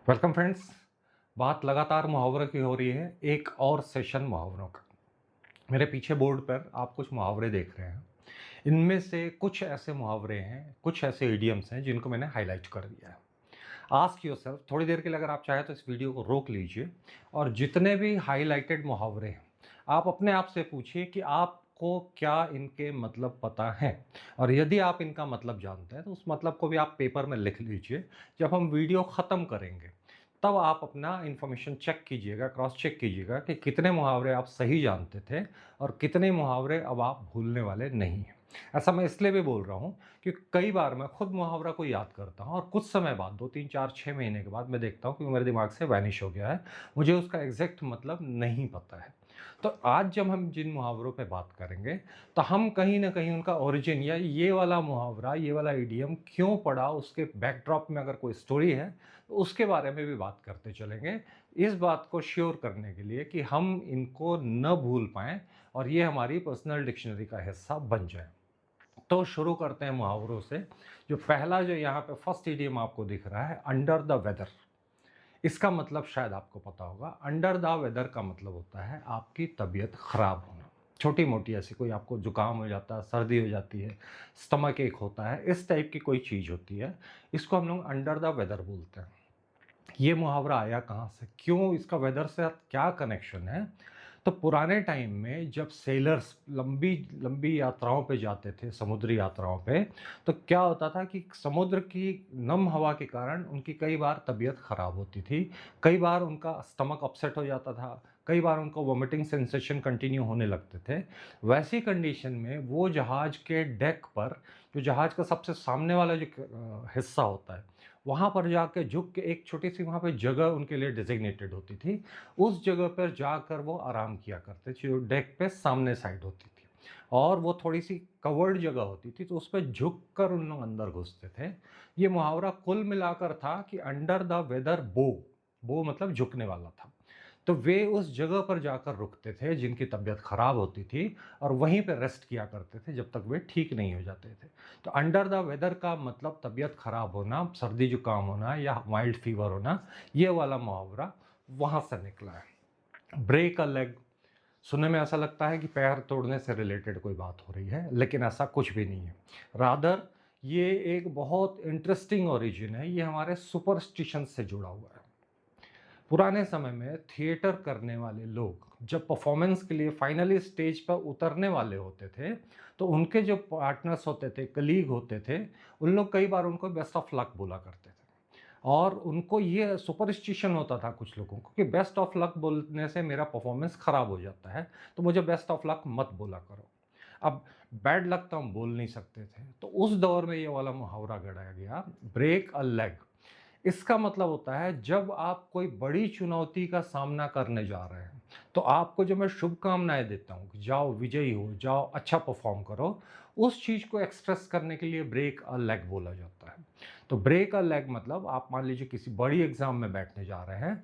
Welcome friends. बात लगातार मुहावरों की हो रही है। एक और सेशन मुहावरों का। मेरे पीछे बोर्ड पर आप कुछ मुहावरे देख रहे हैं। इनमें से कुछ ऐसे मुहावरे हैं, कुछ ऐसे इडियम्स हैं जिनको मैंने हाईलाइट कर दिया है। आस्क योरसेल्फ, थोड़ी देर के लिए अगर आप चाहें तो इस वीडियो को रोक लीजिए और जितने भी हाईलाइटेड मुहावरे हैं आप अपने आप से पूछिए कि आपको क्या इनके मतलब पता है। और यदि आप इनका मतलब जानते हैं तो उस मतलब को भी आप पेपर में लिख लीजिए। जब हम वीडियो ख़त्म करेंगे तब आप अपना इन्फॉर्मेशन चेक कीजिएगा, क्रॉस चेक कीजिएगा कि कितने मुहावरे आप सही जानते थे और कितने मुहावरे अब आप भूलने वाले नहीं हैं। ऐसा मैं इसलिए भी बोल रहा हूँ कि कई बार मैं खुद मुहावरा को याद करता हूँ और कुछ समय बाद 2 3 4 6 महीने के बाद मैं देखता हूँ कि वो मेरे दिमाग से वैनिश हो गया है। मुझे उसका एग्जैक्ट मतलब नहीं पता है। तो आज जब हम जिन मुहावरों पे बात करेंगे तो हम कहीं ना कहीं उनका ओरिजिन या ये वाला मुहावरा, ये वाला इडियम क्यों पड़ा, उसके बैकड्रॉप में अगर कोई स्टोरी है तो उसके बारे में भी बात करते चलेंगे। इस बात को श्योर करने के लिए कि हम इनको न भूल पाएँ और ये हमारी पर्सनल डिक्शनरी का हिस्सा बन जाए। तो शुरू करते हैं मुहावरों से। जो पहला जो यहाँ पे फर्स्ट इडियम आपको दिख रहा है, अंडर द वेदर। इसका मतलब शायद आपको पता होगा। अंडर द वेदर का मतलब होता है आपकी तबीयत खराब होना। छोटी मोटी ऐसी कोई आपको जुकाम हो जाता है, सर्दी हो जाती है, स्टमक एक होता है, इस टाइप की कोई चीज़ होती है, इसको हम लोग अंडर द वेदर बोलते हैं। ये मुहावरा आया कहाँ से, क्यों, इसका वेदर से क्या कनेक्शन है? तो पुराने टाइम में जब सेलर्स लंबी लंबी यात्राओं पे जाते थे, समुद्री यात्राओं पे, तो क्या होता था कि समुद्र की नम हवा के कारण उनकी कई बार तबीयत खराब होती थी। कई बार उनका स्टमक अपसेट हो जाता था, कई बार उनको वोमिटिंग सेंसेशन कंटिन्यू होने लगते थे। वैसी कंडीशन में वो जहाज़ के डेक पर, जो जहाज़ का सबसे सामने वाला जो हिस्सा होता है, वहाँ पर जाके झुक के एक छोटी सी वहाँ पे जगह उनके लिए डेजिग्नेटेड होती थी। उस जगह पर जाकर वो आराम किया करते थे, जो डेक पे सामने साइड होती थी। और वो थोड़ी सी कवर्ड जगह होती थी तो उस पर झुक कर उन लोग अंदर घुसते थे। ये मुहावरा कुल मिलाकर था कि अंडर द वेदर बो। बो मतलब झुकने वाला था। तो वे उस जगह पर जाकर रुकते थे जिनकी तबीयत खराब होती थी और वहीं पर रेस्ट किया करते थे जब तक वे ठीक नहीं हो जाते थे। तो अंडर द वेदर का मतलब तबीयत खराब होना, सर्दी जुकाम होना या माइल्ड फीवर होना, ये वाला मुहावरा वहाँ से निकला है। ब्रेक अ लेग, सुनने में ऐसा लगता है कि पैर तोड़ने से रिलेटेड कोई बात हो रही है, लेकिन ऐसा कुछ भी नहीं है। रादर ये एक बहुत इंटरेस्टिंग ओरिजिन है। ये हमारे सुपरस्टिशन से जुड़ा हुआ है। पुराने समय में थिएटर करने वाले लोग जब परफॉर्मेंस के लिए फाइनली स्टेज पर उतरने वाले होते थे तो उनके जो पार्टनर्स होते थे, कलीग होते थे, उन लोग कई बार उनको बेस्ट ऑफ लक बोला करते थे। और उनको ये सुपरस्टिशन होता था कुछ लोगों को कि बेस्ट ऑफ लक बोलने से मेरा परफॉर्मेंस खराब हो जाता है, तो मुझे बेस्ट ऑफ लक मत बोला करो। अब बैड लक तो हम बोल नहीं सकते थे, तो उस दौर में ये वाला मुहावरा गढ़ाया गया, ब्रेक अ लेग। इसका मतलब होता है जब आप कोई बड़ी चुनौती का सामना करने जा रहे हैं तो आपको जो मैं शुभकामनाएं देता हूँ कि जाओ विजयी हो जाओ, अच्छा परफॉर्म करो, उस चीज़ को एक्सप्रेस करने के लिए ब्रेक अ लेग बोला जाता है। तो ब्रेक अ लेग मतलब आप मान लीजिए किसी बड़ी एग्जाम में बैठने जा रहे हैं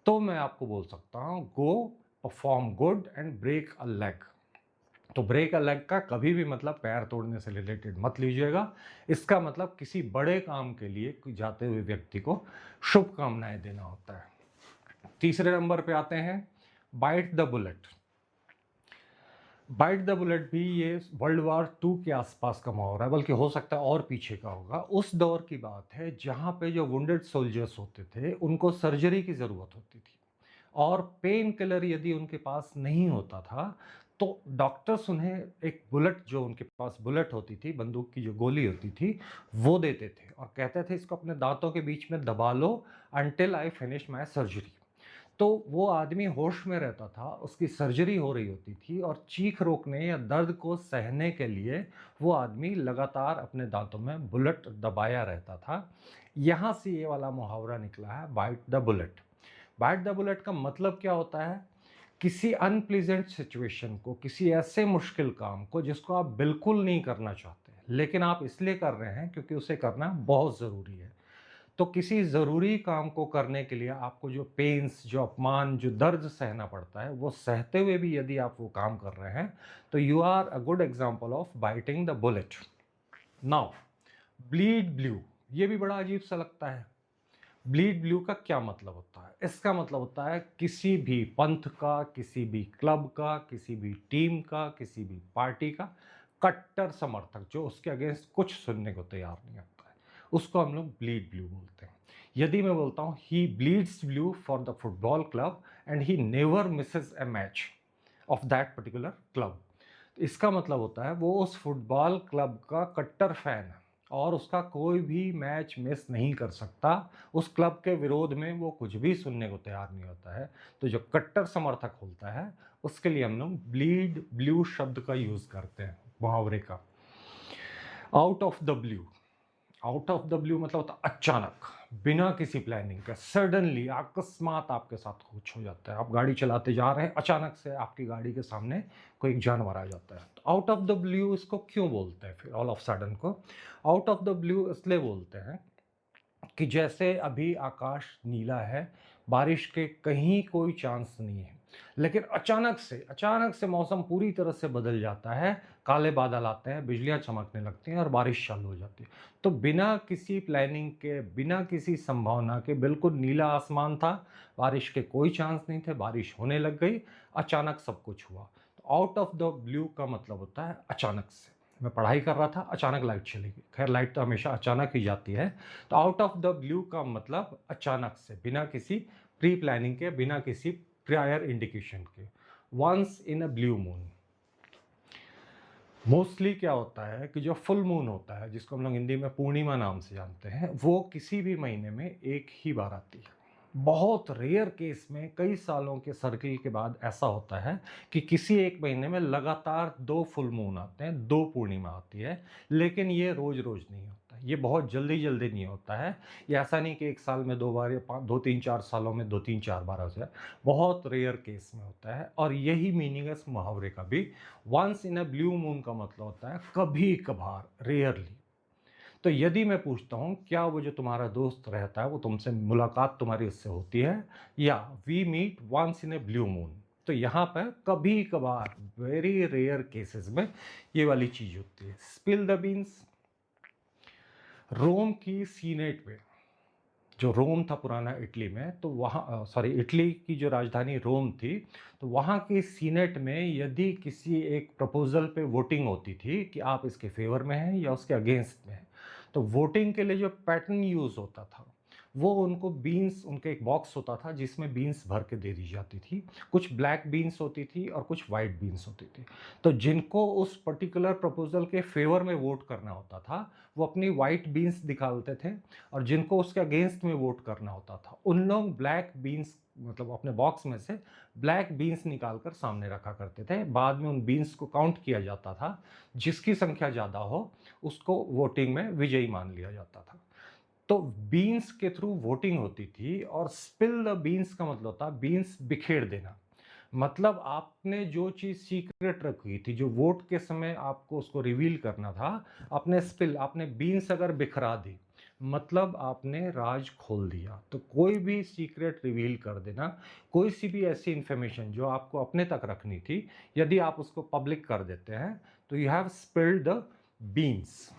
तो मैं आपको बोल सकता हूँ go perform good and break a leg. तो ब्रेक अ लेग का कभी भी मतलब पैर तोड़ने से रिलेटेड मत लीजिएगा। इसका मतलब किसी बड़े काम के लिए जाते हुए व्यक्ति को शुभकामनाएं देना होता है। तीसरे नंबर पे आते हैं, bite the bullet. Bite the bullet भी ये वर्ल्ड वॉर 2 के आसपास का मुहावरा है, बल्कि हो सकता है और पीछे का होगा। उस दौर की बात है जहाँ पे जो वुंडेड सोल्जर्स होते थे उनको सर्जरी की ज़रूरत होती थी और पेन किलर यदि उनके पास नहीं होता था तो डॉक्टर्स उन्हें एक बुलेट, जो उनके पास बुलेट होती थी, बंदूक की जो गोली होती थी, वो देते थे और कहते थे इसको अपने दांतों के बीच में दबा लो until I finish my surgery. तो वो आदमी होश में रहता था, उसकी सर्जरी हो रही होती थी और चीख रोकने या दर्द को सहने के लिए वो आदमी लगातार अपने दांतों में बुलेट दबाया रहता था। यहाँ से ये वाला मुहावरा निकला है, bite the bullet. Bite the bullet का मतलब क्या होता है? किसी अनप्लीजेंट सिचुएशन को, किसी ऐसे मुश्किल काम को जिसको आप बिल्कुल नहीं करना चाहते लेकिन आप इसलिए कर रहे हैं क्योंकि उसे करना बहुत ज़रूरी है। तो किसी ज़रूरी काम को करने के लिए आपको जो पेन्स, जो अपमान, जो दर्द सहना पड़ता है, वो सहते हुए भी यदि आप वो काम कर रहे हैं तो you are a good example of biting the bullet. Now bleed blue, ये भी बड़ा अजीब सा लगता है। ब्लीड ब्लू का क्या मतलब होता है? इसका मतलब होता है किसी भी पंथ का, किसी भी क्लब का, किसी भी टीम का, किसी भी पार्टी का कट्टर समर्थक जो उसके अगेंस्ट कुछ सुनने को तैयार नहीं होता है, उसको हम लोग ब्लीड ब्लू बोलते हैं। यदि मैं बोलता हूँ he bleeds blue for the football club and he never misses a match of that particular club, इसका मतलब होता है वो उस फुटबॉल क्लब का कट्टर फैन है और उसका कोई भी मैच मिस नहीं कर सकता। उस क्लब के विरोध में वो कुछ भी सुनने को तैयार नहीं होता है। तो जो कट्टर समर्थक होता है उसके लिए हम लोग ब्लीड ब्लू शब्द का यूज़ करते हैं, मुहावरे का। Out of the blue, out of the blue मतलब होता है अचानक, बिना किसी प्लानिंग के, सडनली, अकस्मात आपके साथ कुछ हो जाता है। आप गाड़ी चलाते जा रहे हैं, अचानक से आपकी गाड़ी के सामने कोई एक जानवर आ जाता है। तो आउट ऑफ द ब्लू इसको क्यों बोलते हैं फिर, ऑल ऑफ सडन को? आउट ऑफ द ब्लू इसलिए बोलते हैं कि जैसे अभी आकाश नीला है, बारिश के कहीं कोई चांस नहीं है, लेकिन अचानक से मौसम पूरी तरह से बदल जाता है, काले बादल आते हैं, बिजलियां चमकने लगती हैं और बारिश चालू हो जाती है। तो बिना किसी प्लानिंग के, बिना किसी संभावना के, बिल्कुल नीला आसमान था, बारिश के कोई चांस नहीं थे, बारिश होने लग गई, अचानक सब कुछ हुआ। तो आउट ऑफ द ब्लू का मतलब होता है अचानक से। मैं पढ़ाई कर रहा था, अचानक लाइट चली गई। खैर, लाइट तो हमेशा अचानक ही जाती है। तो आउट ऑफ द ब्लू का मतलब अचानक से, बिना किसी प्री प्लानिंग के, बिना किसी प्रायर इंडिकेशन के। Once in a blue moon, mostly क्या होता है कि जो फुल मून होता है, जिसको हम लोग हिंदी में पूर्णिमा नाम से जानते हैं, वो किसी भी महीने में एक ही बार आती है। बहुत रेयर केस में कई सालों के सर्किल के बाद ऐसा होता है कि किसी एक महीने में लगातार 2 फुल मून आते हैं, 2 पूर्णिमा आती है। लेकिन ये रोज़-रोज़ नहीं होता है, ये बहुत जल्दी-जल्दी नहीं होता है। ये ऐसा नहीं कि 1 साल में 2 बार या 2, 3, 4 सालों में 2, 3, 4 बार हो जाए। बहुत रेयर केस में होता है और यही मीनिंग है इस मुहावरे का भी। Once in a blue moon का मतलब होता है कभी-कभार, रेयरली। तो यदि मैं पूछता हूँ क्या वो जो तुम्हारा दोस्त रहता है वो तुमसे मुलाकात तुम्हारी उससे होती है, या we meet once in a blue moon, तो यहाँ पर कभी कभार, वेरी रेयर केसेस में ये वाली चीज होती है। स्पिल द बीन्स, रोम की सीनेट में, जो रोम था पुराना इटली में, तो वहाँ, सॉरी, इटली की जो राजधानी रोम थी, तो वहाँ की सीनेट में यदि किसी एक प्रपोजल पे वोटिंग होती थी कि आप इसके फेवर में हैं या उसके अगेंस्ट में हैं, तो वोटिंग के लिए जो पैटर्न यूज़ होता था वो उनको बीन्स, उनके एक बॉक्स होता था जिसमें बीन्स भर के दे दी जाती थी। कुछ ब्लैक बीन्स होती थी और कुछ वाइट बीन्स होती थी। तो जिनको उस पर्टिकुलर प्रपोजल के फेवर में वोट करना होता था वो अपनी वाइट बीन्स निकालते थे, और जिनको उसके अगेंस्ट में वोट करना होता था उन लोग ब्लैक बीन्स, मतलब अपने बॉक्स में से ब्लैक बीन्स निकाल कर सामने रखा करते थे। बाद में उन बीन्स को काउंट किया जाता था, जिसकी संख्या ज़्यादा हो उसको वोटिंग में विजयी मान लिया जाता था। तो बीन्स के थ्रू वोटिंग होती थी। और स्पिल द बीन्स का मतलब था बीन्स बिखेर देना। मतलब आपने जो चीज़ सीक्रेट रखी थी, जो वोट के समय आपको उसको रिवील करना था, आपने स्पिल, आपने बीन्स अगर बिखरा दी, मतलब आपने राज खोल दिया। तो कोई भी सीक्रेट रिवील कर देना, कोई सी भी ऐसी इंफॉर्मेशन जो आपको अपने तक रखनी थी, यदि आप उसको पब्लिक कर देते हैं तो you have spilled the beans,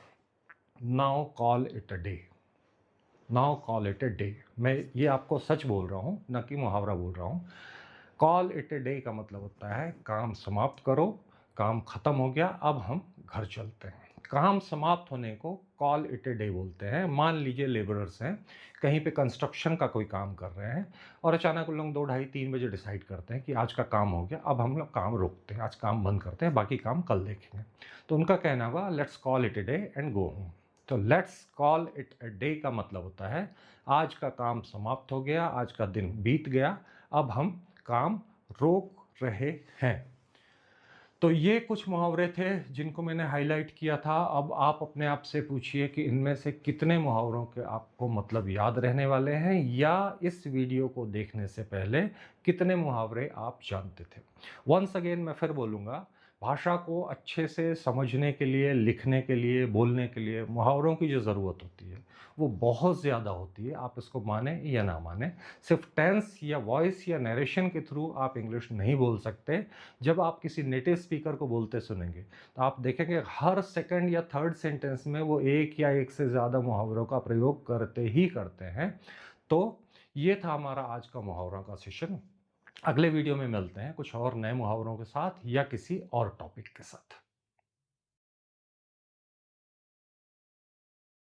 now call it a day, now call it a day. मैं ये आपको सच बोल रहा हूँ, ना कि मुहावरा बोल रहा हूँ। कॉल इट ए डे का मतलब होता है काम समाप्त करो, काम खत्म हो गया, अब हम घर चलते हैं। काम समाप्त होने को कॉल इट ए डे बोलते हैं। मान लीजिए लेबरर्स हैं, कहीं पे कंस्ट्रक्शन का कोई काम कर रहे हैं और अचानक उन लोग 2, ढाई, 3 बजे डिसाइड करते हैं कि आज का काम हो गया, अब हम लोग काम रोकते हैं, आज काम बंद करते हैं, बाकी काम कल देखेंगे। तो उनका कहना हुआ let's call it a day and go home. तो let's call it a day का मतलब होता है आज का काम समाप्त हो गया, आज का दिन बीत गया, अब हम काम रोक रहे हैं। तो ये कुछ मुहावरे थे जिनको मैंने हाईलाइट किया था। अब आप अपने आप से पूछिए कि इनमें से कितने मुहावरों के आपको मतलब याद रहने वाले हैं, या इस वीडियो को देखने से पहले कितने मुहावरे आप जानते थे। वंस अगेन मैं फिर बोलूँगा, भाषा को अच्छे से समझने के लिए, लिखने के लिए, बोलने के लिए मुहावरों की जो ज़रूरत होती है वो बहुत ज़्यादा होती है। आप इसको माने या ना माने, सिर्फ टेंस या वॉइस या नरेशन के थ्रू आप इंग्लिश नहीं बोल सकते। जब आप किसी नेटिव स्पीकर को बोलते सुनेंगे तो आप देखेंगे हर सेकंड या थर्ड सेंटेंस में वो एक या एक से ज़्यादा मुहावरों का प्रयोग करते ही करते हैं। तो ये था हमारा आज का मुहावरों का सेशन। अगले वीडियो में मिलते हैं कुछ और नए मुहावरों के साथ या किसी और टॉपिक के साथ।